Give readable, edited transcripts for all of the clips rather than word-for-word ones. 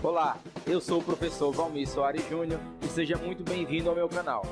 Olá, eu sou o professor Valmir Soares Júnior e seja muito bem-vindo ao meu canal.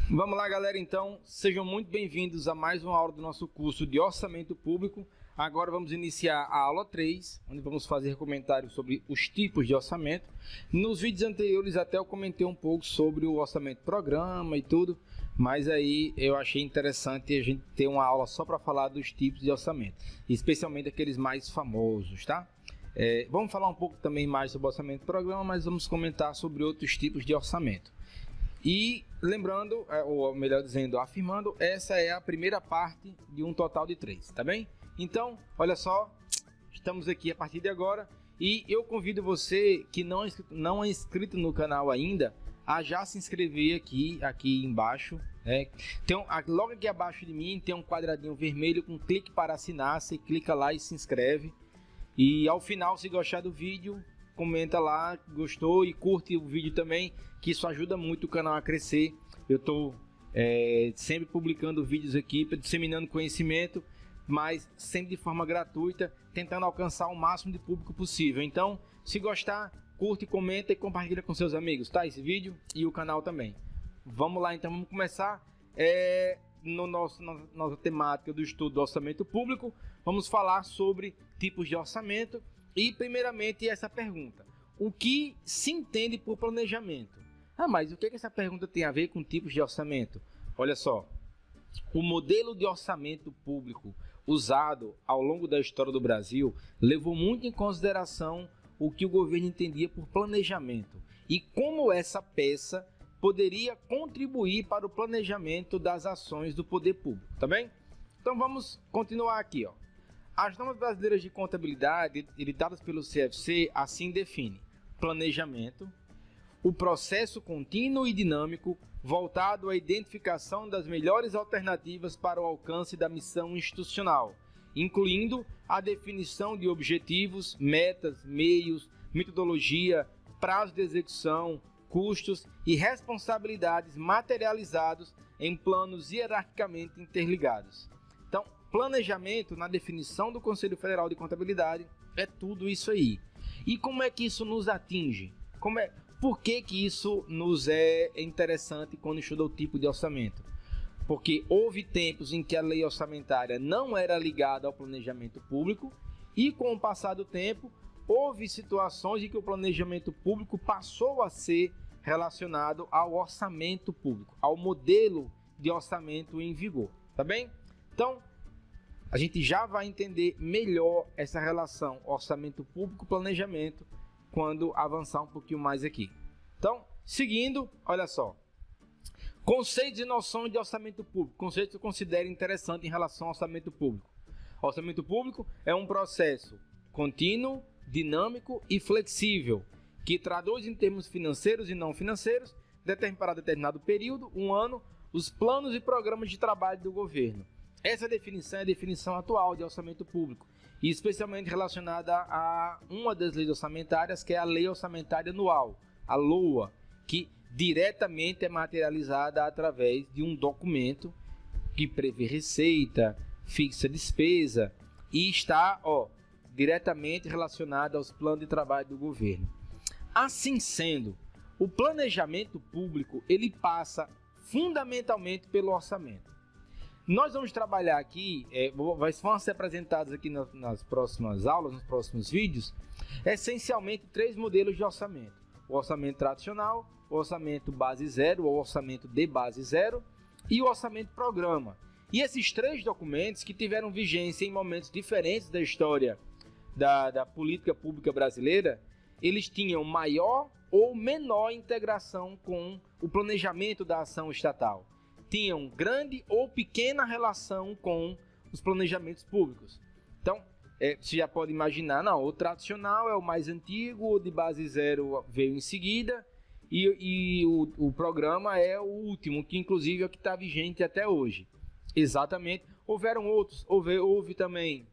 Vamos lá, galera, então, sejam muito bem-vindos a mais uma aula do nosso curso de Orçamento Público. Agora vamos iniciar a aula 3, onde vamos fazer comentários sobre os tipos de orçamento. Nos vídeos anteriores até eu comentei um pouco sobre o orçamento programa e tudo, mas aí eu achei interessante a gente ter uma aula só para falar dos tipos de orçamento, especialmente aqueles mais famosos, tá? Vamos falar um pouco também mais sobre o orçamento programa, mas vamos comentar sobre outros tipos de orçamento. E lembrando, ou melhor dizendo, afirmando, essa é a primeira parte de um total de 3, tá bem? Então, olha só, estamos aqui a partir de agora e eu convido você que não é inscrito no canal ainda a já se inscrever aqui embaixo. Logo aqui abaixo de mim tem um quadradinho vermelho com clique para assinar, você clica lá e se inscreve. E ao final, se gostar do vídeo, comenta lá, gostou e curte o vídeo também, que isso ajuda muito o canal a crescer. Eu estou sempre publicando vídeos aqui, disseminando conhecimento, mas sempre de forma gratuita, tentando alcançar o máximo de público possível. Então, se gostar, curte, comenta e compartilha com seus amigos, tá? Esse vídeo e o canal também. Vamos lá, então, vamos começar. Na nossa temática do estudo do orçamento público, vamos falar sobre tipos de orçamento. E, primeiramente, essa pergunta: o que se entende por planejamento? Mas o que essa pergunta tem a ver com tipos de orçamento? Olha só, o modelo de orçamento público usado ao longo da história do Brasil levou muito em consideração o que o governo entendia por planejamento e como essa peça poderia contribuir para o planejamento das ações do poder público, tá bem? Então vamos continuar aqui, ó. As normas brasileiras de contabilidade, editadas pelo CFC, assim definem: planejamento, o processo contínuo e dinâmico voltado à identificação das melhores alternativas para o alcance da missão institucional, incluindo a definição de objetivos, metas, meios, metodologia, prazo de execução, custos e responsabilidades materializados em planos hierarquicamente interligados. Então, planejamento, na definição do Conselho Federal de Contabilidade, é tudo isso aí. E como é que isso nos atinge? Por que isso nos é interessante quando estuda o tipo de orçamento? Porque houve tempos em que a lei orçamentária não era ligada ao planejamento público e, com o passar do tempo, houve situações em que o planejamento público passou a ser relacionado ao orçamento público, ao modelo de orçamento em vigor, tá bem? Então, a gente já vai entender melhor essa relação orçamento público-planejamento quando avançar um pouquinho mais aqui. Então, seguindo, olha só. Conceitos e noções de orçamento público. Conceitos que eu considero interessantes em relação ao orçamento público. Orçamento público é um processo contínuo, dinâmico e flexível, que traduz em termos financeiros e não financeiros, para determinado período, um ano, os planos e programas de trabalho do governo. Essa definição é a definição atual de orçamento público, e especialmente relacionada a uma das leis orçamentárias, que é a Lei Orçamentária Anual, a LOA, que diretamente é materializada através de um documento que prevê receita, fixa despesa e está diretamente relacionada aos planos de trabalho do governo. Assim sendo, o planejamento público ele passa fundamentalmente pelo orçamento. Nós vamos trabalhar aqui, vão ser apresentados aqui nas próximas aulas, nos próximos vídeos, essencialmente 3 modelos de orçamento: o orçamento tradicional, o orçamento base zero, ou orçamento de base zero, e o orçamento programa. E esses 3 documentos, que tiveram vigência em momentos diferentes da história da política pública brasileira, eles tinham maior ou menor integração com o planejamento da ação estatal. Tinham grande ou pequena relação com os planejamentos públicos. Então, você já pode imaginar, o tradicional é o mais antigo, o de base zero veio em seguida, e o programa é o último, que inclusive é o que está vigente até hoje. Exatamente. Houveram outros, houve também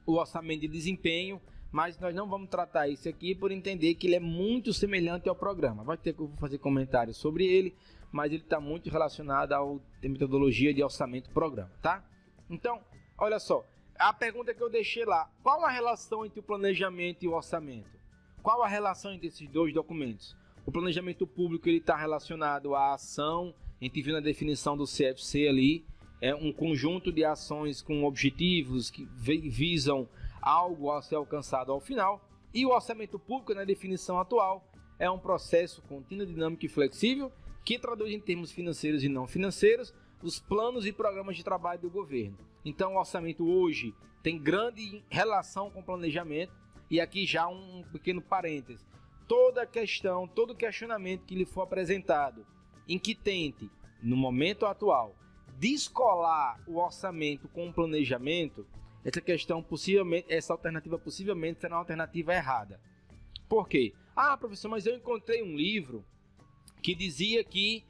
o orçamento de desempenho, mas nós não vamos tratar isso aqui por entender que ele é muito semelhante ao programa. Vai ter que eu vou fazer comentários sobre ele, mas ele está muito relacionado à metodologia de orçamento programa, tá? Então, olha só, a pergunta que eu deixei lá, qual a relação entre o planejamento e o orçamento? Qual a relação entre esses dois documentos? O planejamento público está relacionado à ação, a gente viu na definição do CFC ali, é um conjunto de ações com objetivos que visam algo a ser alcançado ao final. E o orçamento público, na definição atual, é um processo contínuo, dinâmico e flexível que traduz em termos financeiros e não financeiros os planos e programas de trabalho do governo. Então, o orçamento hoje tem grande relação com o planejamento. E aqui já um pequeno parêntese. Toda questão, todo questionamento que lhe for apresentado em que tente, no momento atual, descolar o orçamento com o planejamento, essa alternativa possivelmente será uma alternativa errada. Por quê? Ah, professor, mas eu encontrei um livro que dizia que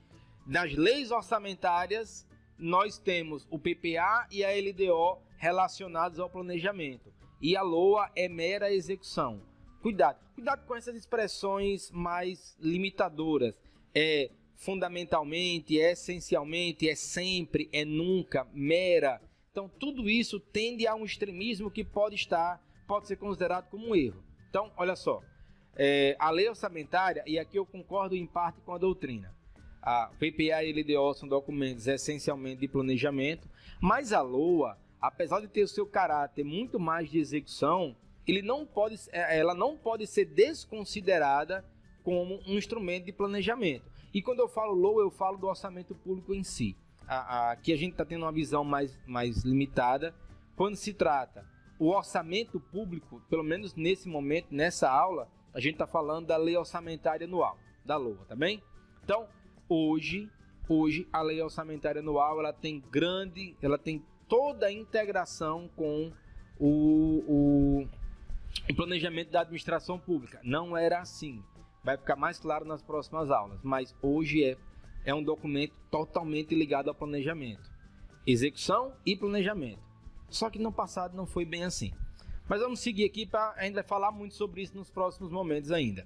nas leis orçamentárias nós temos o PPA e a LDO relacionados ao planejamento e a LOA é mera execução. Cuidado com essas expressões mais limitadoras. É fundamentalmente, é essencialmente, é sempre, é nunca, mera. Então, tudo isso tende a um extremismo que pode ser considerado como um erro. Então, olha só, a lei orçamentária, e aqui eu concordo em parte com a doutrina, a PPA e LDO são documentos essencialmente de planejamento, mas a LOA, apesar de ter o seu caráter muito mais de execução, ela não pode ser desconsiderada como um instrumento de planejamento. E quando eu falo LOA, eu falo do orçamento público em si. Aqui a gente está tendo uma visão mais limitada. Quando se trata o orçamento público, pelo menos nesse momento, nessa aula, a gente está falando da lei orçamentária anual, da LOA, tá bem? Então, hoje a lei orçamentária anual ela tem toda a integração com o planejamento da administração pública. Não era assim. Vai ficar mais claro nas próximas aulas, mas hoje é um documento totalmente ligado ao planejamento. Execução e planejamento. Só que no passado não foi bem assim. Mas vamos seguir aqui, a gente vai falar muito sobre isso nos próximos momentos ainda.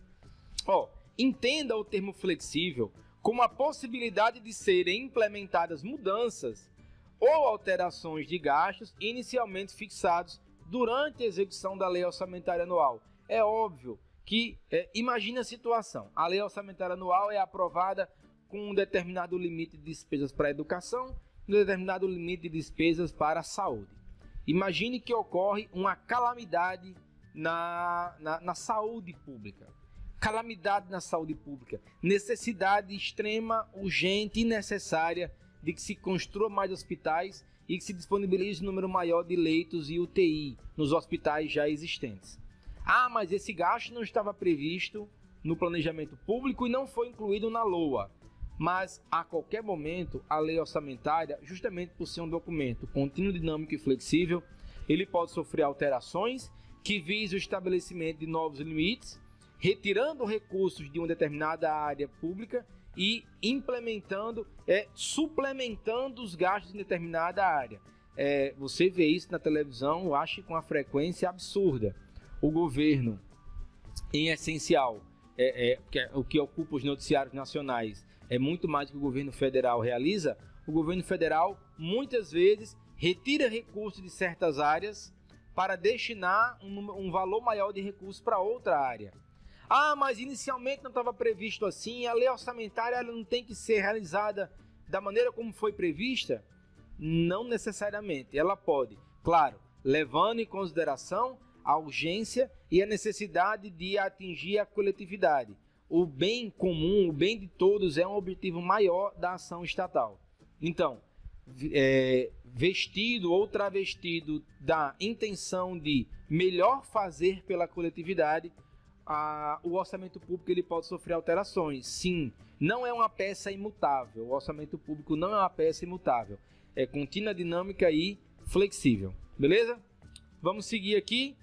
Entenda o termo flexível como a possibilidade de serem implementadas mudanças ou alterações de gastos inicialmente fixados durante a execução da lei orçamentária anual. É óbvio que, imagine a situação, a lei orçamentária anual é aprovada com um determinado limite de despesas para a educação e um determinado limite de despesas para a saúde. Imagine que ocorre uma calamidade na saúde pública. Calamidade na saúde pública. Necessidade extrema, urgente e necessária de que se construa mais hospitais e que se disponibilize um número maior de leitos e UTI nos hospitais já existentes. Ah, mas esse gasto não estava previsto no planejamento público e não foi incluído na LOA. Mas, a qualquer momento, a lei orçamentária, justamente por ser um documento contínuo, dinâmico e flexível, ele pode sofrer alterações que visam o estabelecimento de novos limites, retirando recursos de uma determinada área pública e implementando, suplementando os gastos em determinada área. Você vê isso na televisão, eu acho, com uma frequência absurda. O governo, em essencial, o que ocupa os noticiários nacionais, é muito mais do que o governo federal realiza. O governo federal, muitas vezes, retira recursos de certas áreas para destinar um valor maior de recursos para outra área. Ah, mas inicialmente não estava previsto assim, a lei orçamentária ela não tem que ser realizada da maneira como foi prevista? Não necessariamente. Ela pode, claro, levando em consideração a urgência e a necessidade de atingir a coletividade. O bem comum, o bem de todos é um objetivo maior da ação estatal. Então, vestido ou travestido da intenção de melhor fazer pela coletividade, o orçamento público ele pode sofrer alterações. Sim, não é uma peça imutável. O orçamento público não é uma peça imutável. É contínua, dinâmica e flexível. Beleza? Vamos seguir aqui.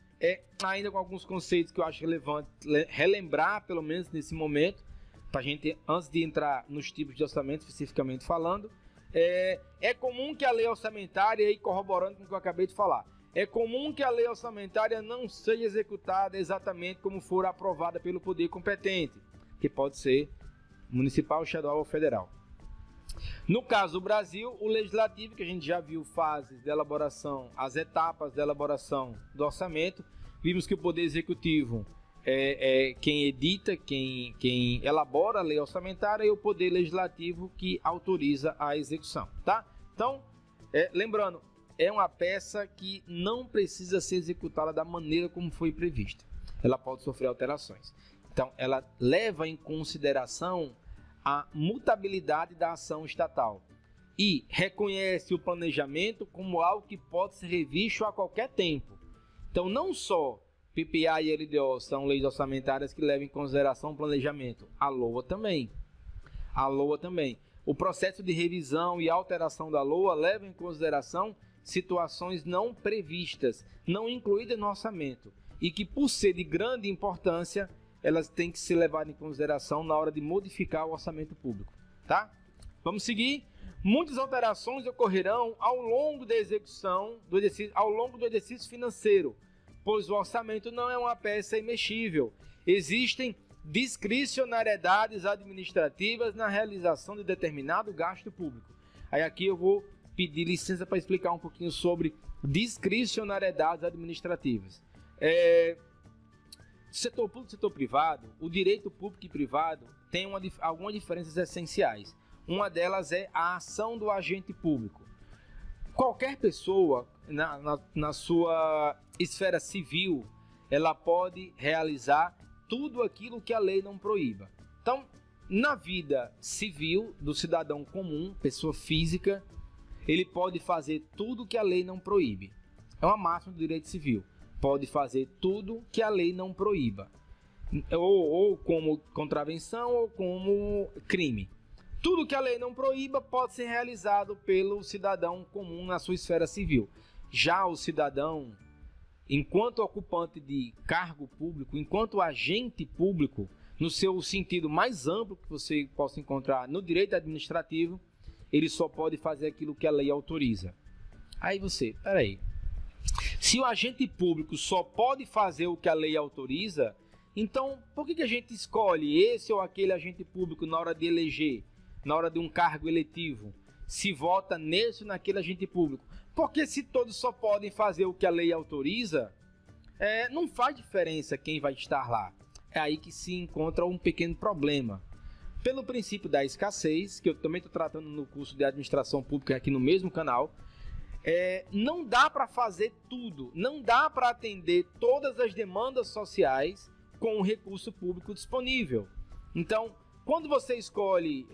Ainda com alguns conceitos que eu acho relevante relembrar, pelo menos nesse momento, para a gente, antes de entrar nos tipos de orçamento, especificamente falando. É comum que a lei orçamentária, e corroborando com o que eu acabei de falar, é comum que a lei orçamentária não seja executada exatamente como for aprovada pelo poder competente, que pode ser municipal, estadual ou federal. No caso do Brasil, o legislativo, que a gente já viu fases de elaboração, as etapas de elaboração do orçamento, vimos que o Poder Executivo é quem edita, quem elabora a lei orçamentária, e o Poder Legislativo que autoriza a execução, tá? Então, lembrando, é uma peça que não precisa ser executada da maneira como foi prevista. Ela pode sofrer alterações. Então, ela leva em consideração a mutabilidade da ação estatal e reconhece o planejamento como algo que pode ser revisto a qualquer tempo. Então, não só PPA e LDO são leis orçamentárias que levam em consideração o planejamento, a LOA também. O processo de revisão e alteração da LOA leva em consideração situações não previstas, não incluídas no orçamento, e que, por ser de grande importância, elas têm que ser levadas em consideração na hora de modificar o orçamento público, tá? Vamos seguir. Muitas alterações ocorrerão ao longo da execução do exercício, ao longo do exercício financeiro, pois o orçamento não é uma peça imexível. Existem discricionariedades administrativas na realização de determinado gasto público. Aí aqui eu vou pedir licença para explicar um pouquinho sobre discricionariedades administrativas. Setor público e setor privado, o direito público e privado tem algumas diferenças essenciais. Uma delas é a ação do agente público. Qualquer pessoa, na sua esfera civil, ela pode realizar tudo aquilo que a lei não proíba. Então, na vida civil do cidadão comum, pessoa física, ele pode fazer tudo que a lei não proíbe. É uma máxima do direito civil. Pode fazer tudo que a lei não proíba, ou como contravenção ou como crime. Tudo que a lei não proíba pode ser realizado pelo cidadão comum na sua esfera civil. Já o cidadão, enquanto ocupante de cargo público, enquanto agente público, no seu sentido mais amplo que você possa encontrar no direito administrativo, ele só pode fazer aquilo que a lei autoriza. Aí você, peraí. Se o agente público só pode fazer o que a lei autoriza, então por que a gente escolhe esse ou aquele agente público na hora de eleger, na hora de um cargo eletivo? Se vota nesse ou naquele agente público? Porque se todos só podem fazer o que a lei autoriza, não faz diferença quem vai estar lá. É aí que se encontra um pequeno problema. Pelo princípio da escassez, que eu também estou tratando no curso de administração pública aqui no mesmo canal, não dá para fazer tudo, não dá para atender todas as demandas sociais com o recurso público disponível. Então, quando você escolhe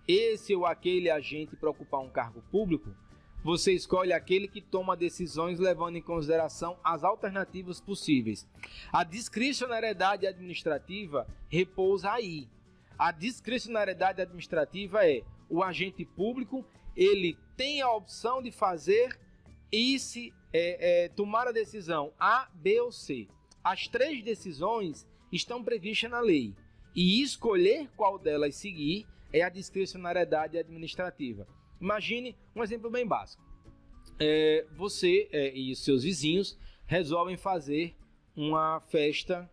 esse ou aquele agente para ocupar um cargo público, você escolhe aquele que toma decisões levando em consideração as alternativas possíveis. A discricionariedade administrativa repousa aí. A discricionariedade administrativa é o agente público, ele tem a opção de fazer e tomar a decisão A, B ou C. As três decisões estão previstas na lei e escolher qual delas seguir é a discricionariedade administrativa. Imagine um exemplo bem básico. Você e seus vizinhos resolvem fazer uma festa,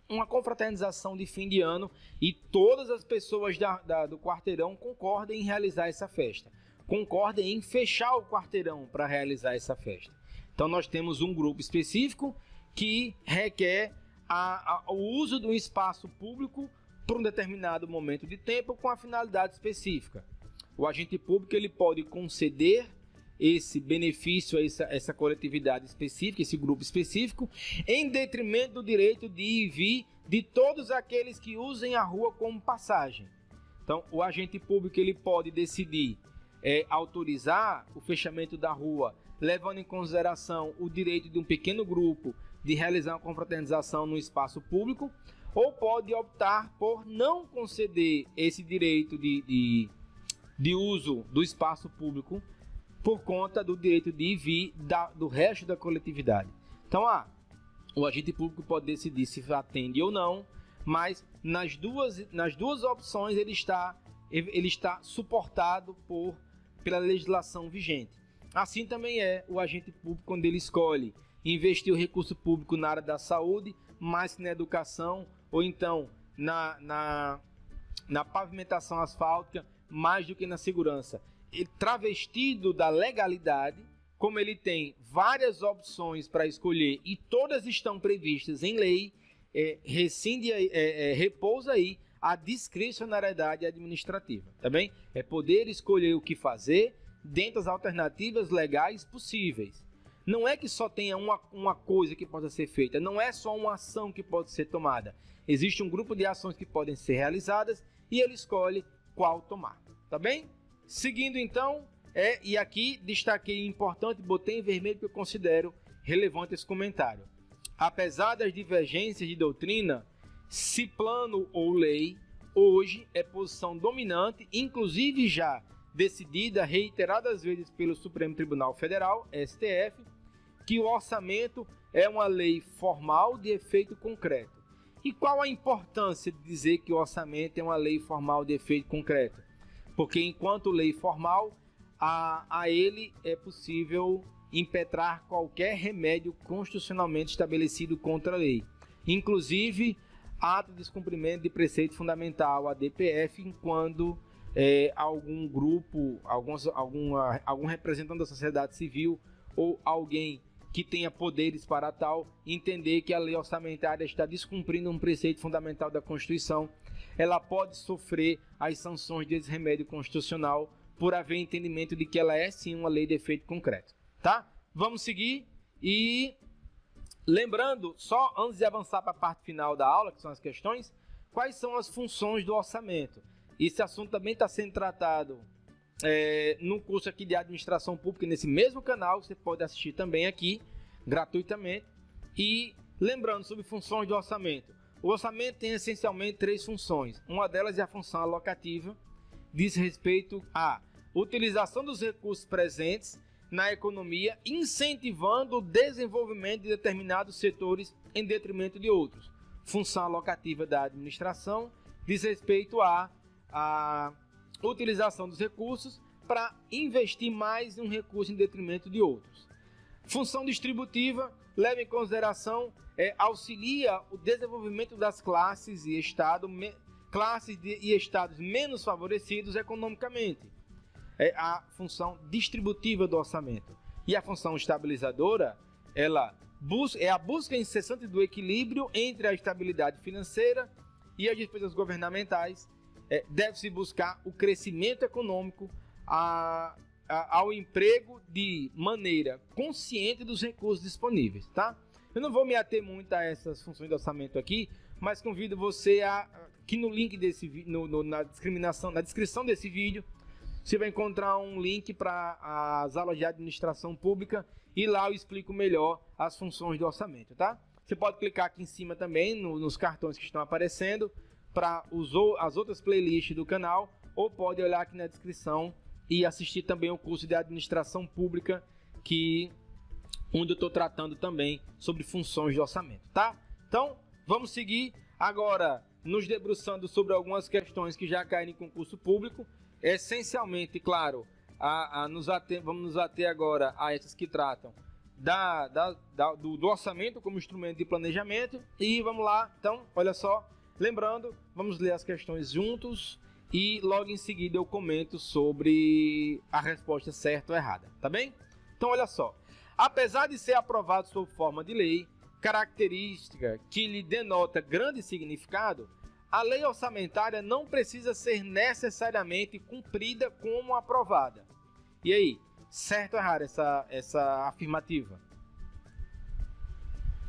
uma confraternização de fim de ano e todas as pessoas do quarteirão concordam em realizar essa festa. Concordem em fechar o quarteirão para realizar essa festa. Então nós temos um grupo específico que requer o uso de um espaço público por um determinado momento de tempo com a finalidade específica. O agente público ele pode conceder esse benefício a essa coletividade específica, esse grupo específico, em detrimento do direito de ir e vir de todos aqueles que usem a rua como passagem. Então, o agente público ele pode decidir autorizar o fechamento da rua, levando em consideração o direito de um pequeno grupo de realizar uma confraternização no espaço público, ou pode optar por não conceder esse direito de uso do espaço público por conta do direito de ir e vir do resto da coletividade. Então, o agente público pode decidir se atende ou não, mas nas duas opções ele está suportado pela legislação vigente. Assim também é o agente público quando ele escolhe investir o recurso público na área da saúde, mais que na educação, ou então na pavimentação asfáltica, mais do que na segurança. E travestido da legalidade, como ele tem várias opções para escolher e todas estão previstas em lei, repousa aí a discricionariedade administrativa, tá bem? É poder escolher o que fazer dentro das alternativas legais possíveis. Não é que só tenha uma coisa que possa ser feita, não é só uma ação que pode ser tomada. Existe um grupo de ações que podem ser realizadas e ele escolhe qual tomar, tá bem? Seguindo então, e aqui destaquei importante, botei em vermelho porque eu considero relevante esse comentário. Apesar das divergências de doutrina, se plano ou lei, hoje é posição dominante, inclusive já decidida reiteradas vezes pelo Supremo Tribunal Federal, STF, que o orçamento é uma lei formal de efeito concreto. E qual a importância de dizer que o orçamento é uma lei formal de efeito concreto? Porque enquanto lei formal, a ele é possível impetrar qualquer remédio constitucionalmente estabelecido contra a lei, inclusive ato de descumprimento de preceito fundamental, ADPF, quando algum grupo, algum representante da sociedade civil ou alguém que tenha poderes para tal, entender que a lei orçamentária está descumprindo um preceito fundamental da Constituição, ela pode sofrer as sanções desse remédio constitucional por haver entendimento de que ela é sim uma lei de efeito concreto, tá? Vamos seguir e lembrando, só antes de avançar para a parte final da aula, que são as questões, quais são as funções do orçamento? Esse assunto também está sendo tratado no curso aqui de administração pública, nesse mesmo canal, você pode assistir também aqui, gratuitamente. E lembrando sobre funções do orçamento, o orçamento tem essencialmente 3 funções. Uma delas é a função alocativa, diz respeito à utilização dos recursos presentes na economia, incentivando o desenvolvimento de determinados setores em detrimento de outros. Função alocativa da administração diz respeito à utilização dos recursos para investir mais em um recurso em detrimento de outros. Função distributiva leva em consideração, auxilia o desenvolvimento das classes e estados menos favorecidos economicamente. É a função distributiva do orçamento. E a função estabilizadora, é a busca incessante do equilíbrio entre a estabilidade financeira e as despesas governamentais. Deve-se buscar o crescimento econômico ao emprego de maneira consciente dos recursos disponíveis, tá? Eu não vou me ater muito a essas funções do orçamento aqui, mas convido você que no link desse na descrição desse vídeo, você vai encontrar um link para as aulas de administração pública e lá eu explico melhor as funções do orçamento, tá? Você pode clicar aqui em cima também nos cartões que estão aparecendo para as outras playlists do canal, ou pode olhar aqui na descrição e assistir também o curso de administração pública, onde eu estou tratando também sobre funções de orçamento, tá? Então, vamos seguir agora nos debruçando sobre algumas questões que já caem em concurso público. Essencialmente, claro, vamos nos ater agora a essas que tratam do orçamento como instrumento de planejamento. E vamos lá, então, olha só, lembrando, vamos ler as questões juntos e logo em seguida eu comento sobre a resposta certa ou errada, tá bem? Então, olha só, apesar de ser aprovado sob forma de lei, característica que lhe denota grande significado, a lei orçamentária não precisa ser necessariamente cumprida como aprovada. E aí, certo ou errado essa afirmativa?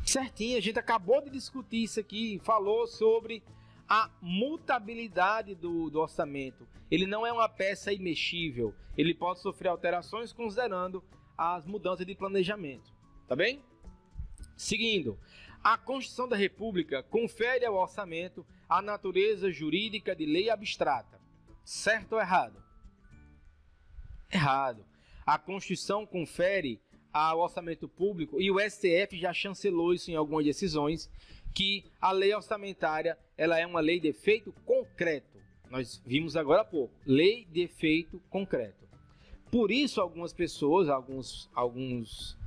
Certinho, a gente acabou de discutir isso aqui, falou sobre a mutabilidade do orçamento. Ele não é uma peça imexível, ele pode sofrer alterações considerando as mudanças de planejamento, tá bem? Seguindo, a Constituição da República confere ao orçamento a natureza jurídica de lei abstrata. Certo ou errado? Errado. A Constituição confere ao orçamento público, e o STF já chancelou isso em algumas decisões, que a lei orçamentária ela é uma lei de efeito concreto. Nós vimos agora há pouco, lei de efeito concreto. Por isso, algumas pessoas, alguns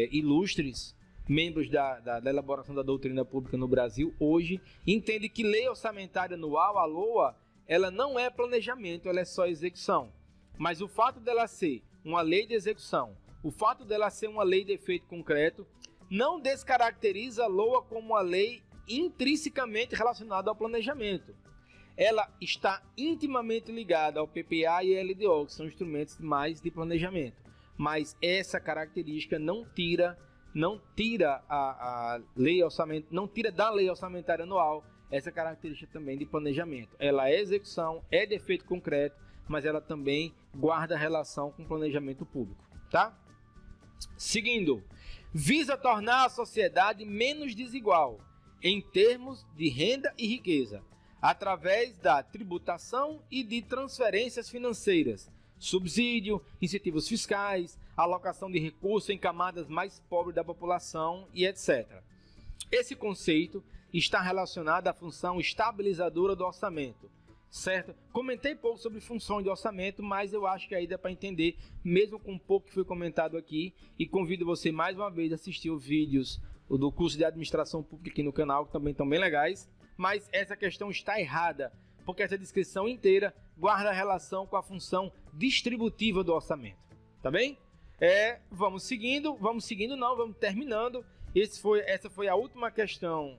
ilustres membros da elaboração da doutrina pública no Brasil, hoje, entendem que lei orçamentária anual, a LOA, ela não é planejamento, ela é só execução. Mas o fato dela ser uma lei de execução, o fato dela ser uma lei de efeito concreto, não descaracteriza a LOA como uma lei intrinsecamente relacionada ao planejamento. Ela está intimamente ligada ao PPA e LDO, que são instrumentos mais de planejamento. Mas essa característica não tira a lei não tira da lei orçamentária anual essa característica também de planejamento. Ela é execução, é de efeito concreto, mas ela também guarda relação com o planejamento público, tá? Seguindo, visa tornar a sociedade menos desigual em termos de renda e riqueza, através da tributação e de transferências financeiras, subsídio, incentivos fiscais, alocação de recursos em camadas mais pobres da população e etc. Esse conceito está relacionado à função estabilizadora do orçamento, certo? Comentei pouco sobre funções de orçamento, mas eu acho que aí dá para entender, mesmo com pouco que foi comentado aqui, e convido você mais uma vez a assistir os vídeos do curso de administração pública aqui no canal, que também estão bem legais, mas essa questão está errada, porque essa descrição inteira guarda relação com a função distributiva do orçamento, tá bem? Vamos terminando. Essa foi a última questão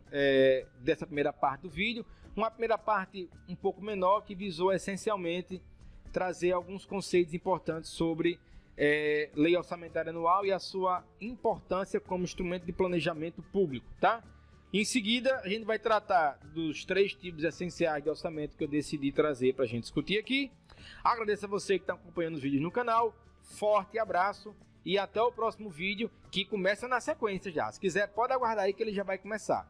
dessa primeira parte do vídeo. Uma primeira parte um pouco menor que visou essencialmente trazer alguns conceitos importantes sobre lei orçamentária anual e a sua importância como instrumento de planejamento público, tá? Em seguida, a gente vai tratar dos 3 tipos essenciais de orçamento que eu decidi trazer para a gente discutir aqui. Agradeço a você que está acompanhando os vídeos no canal. Forte abraço e até o próximo vídeo, que começa na sequência já. Se quiser, pode aguardar aí que ele já vai começar.